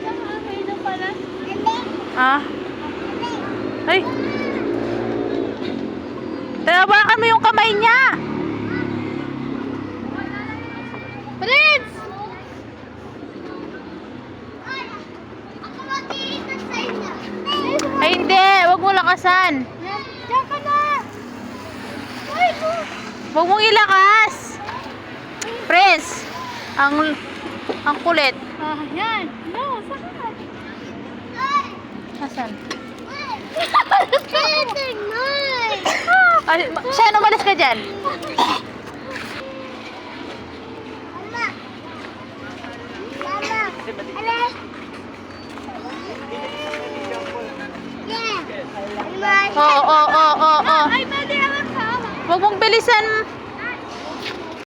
Nakakay na pala. Ah. Ay. Tawakan mo yung kamay niya. Prince! Ako mag-iitas sa inyo. Ay, hindi. Huwag mo lakasan. Diyan ka na. Ay, Huwag mong ilakas. Prince. Ang kulit. ah, yan. No, saan? Nasaan? Kidding, nice. Ay, siya, umalis ka dyan. Mama. Mama. Alis. Yeah. Oo, oo, oo, oo. Ay, pwede ako sama. Huwag mong bilisan.